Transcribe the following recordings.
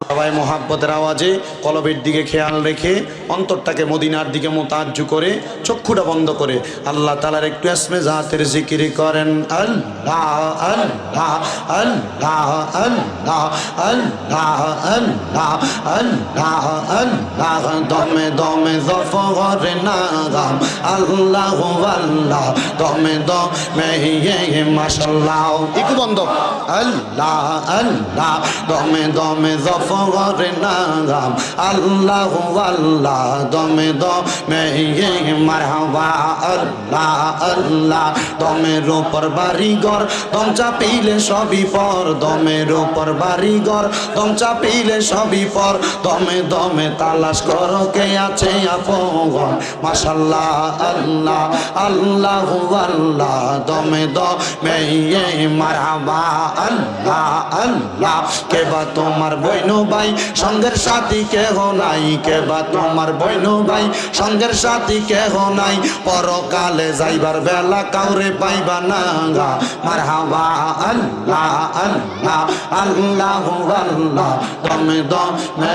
সবাই মোহাব্বতের আওয়াজে কলবের দিকে খেয়াল রেখে অন্তরটাকে মদিনার দিকে মোতাজ্জু করে চক্ষুটা বন্ধ করে আল্লাহ তাআলার একটু ইসমে জাতের জিকির করেন। আল্লাহ আল্লাহ আল্লাহ আল্লাহ আল্লাহ আল্লাহ আল্লাহ আল্লাহ দমে দমে জফর নাগাম আল্লাহ আল্লাহ দমে দমে মাশাআল্লাহ একটু বন্ধ। আল্লাহ আল্লাহ দমে দমে জফর নাগাম আল্লাহ আল্লাহ দমে দমে মারহাবা আল্লাহ আল্লাহ দমের উপর বাড়িঘর দম চাপিলে সবই পর দমের উপর বাড়িঘর দম চাপিলে সবই পর দমে দমে তালাশ করো কে আছে আপন মাশাআল্লাহ আল্লাহ আল্লাহ আল্লাহ দমে দমে মারহাবা আল্লাহ আল্লাহ কে বা তোমার বইনো ভাই সঙ্গের সাথী কেহ নাই কে বা তোমার বইনো ভাই সঙ্গের সাথী কেহ নাই পরকালে যাইবার বেলা কাউরে পাইবা না গা মারহাবা আল্লাহ আল্লাহ আল্লাহ আল্লাহ দমে দমে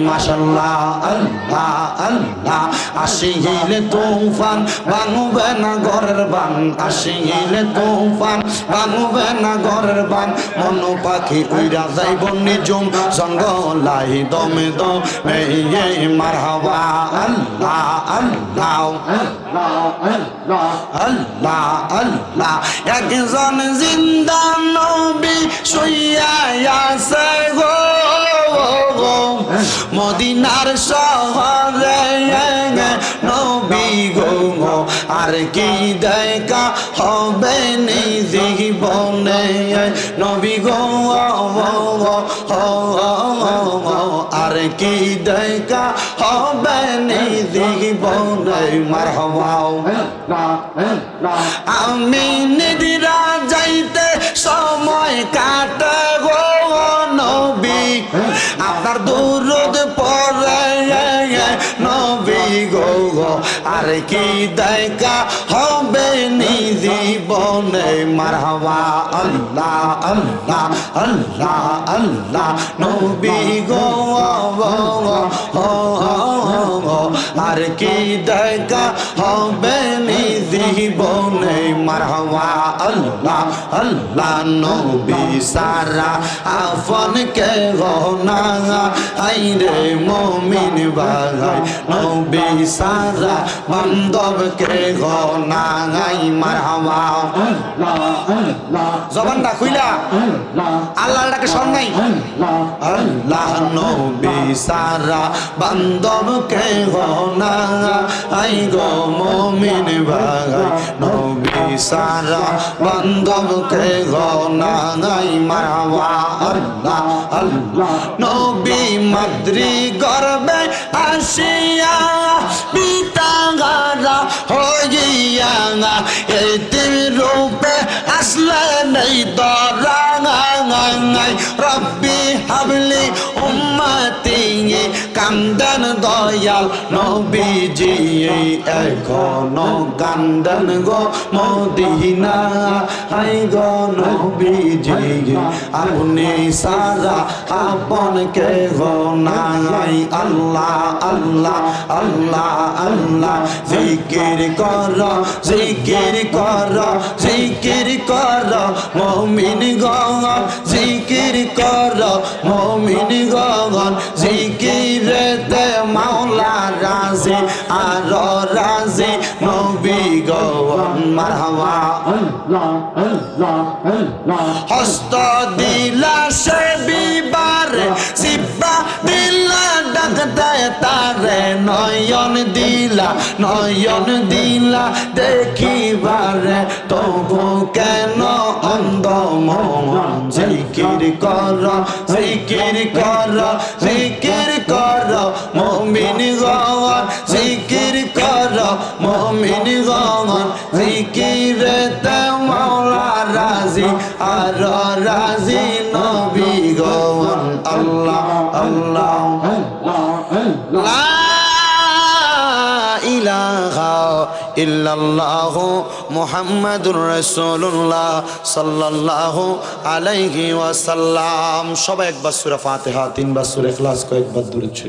মাশাআল্লাহ আল্লাহ আল্লাহ আসিলে তুফান ভাঙবে না ঘরের বান আসিলে তুফান ভাঙবে না ঘরের বান মন পাখি উইরা যাইব নিজুম জঙ্গলাই দমে দমে মারহাবা আল্লাহ আল্লাহ আল্লাহ আল্লাহ একজন জিন্দা নবী শুইয়া আছে গো মদিনার শহরে নবী গো আর কি দেখা হবে নি জীবনে নবী গো আর কি দেখা হবে নি জীবনে মারহাবা আমি নিদিরা যাইতে সময় কাটে গো নবী আপনার দুরুদ পড়ে নবী গো আর কি দেখা হবে নি জীবনে মারহাবা আল্লাহ আল্লাহ আল্লাহ আল্লাহ নবী গো আর কি দেখা হবে নি জীবনে মারহাবা আল্লাহ আল্লাহ নবী সারা আপন কে গনা আইরে মুমিন ভাই নবী সারা বান্ধব কে গনা আই মারহাবা জবানটা খুইলা আল্লাহর ডাকে শোন নাই আল্লাহ নবী সারা বান্ধব কে গনা আই গো মুমিন ভাই নবী সারা বান্ধব কে গনা আই মারহাবা আল্লাহ আল্লাহ নবী মাদ্রি গর্বে আসিয়া পিতা গারা হইয়া এতিম রূপে আসলে নেই দরাঙাই রব্বি হাবলি উম্মতি কান্দন দয়াল নবীজি এখনো কান্দন গো মদিনা হাই গো নবীজি আপনি সারা আপন কে গো নাই আল্লাহ আল্লাহ আল্লাহ আল্লাহ জিকির কর জিকির কর জিকির কর মুমিন গণ জিকির কর মুমিন গণ জিকিরেতে মাওলা রাজি আর রাজি নবী গণ মারহাবা হস্ত দিলা সে বিবারে সিব্বা দিলা ডাকতে তারে নয়ন দিলা দেখিবারে তবু কেন অন্ধ মন জিকির কর জিকির কর জিকির কর মুমিন গণ জিকির কর মুমিন গণ জিকিরেতে মাওলা রাজি আর রাজি নবী গণ আল্লাহ আল্লাহ লা ইলাহা ইল্লাল্লাহু মুহাম্মাদুর রাসূলুল্লাহ সাল্লাল্লাহু আলাইহি ওয়াসাল্লাম। সবাই একবার সূরা ফাতিহা, তিনবার সূরা ইখলাস, কয়েকবার দুরূদ শরীফ।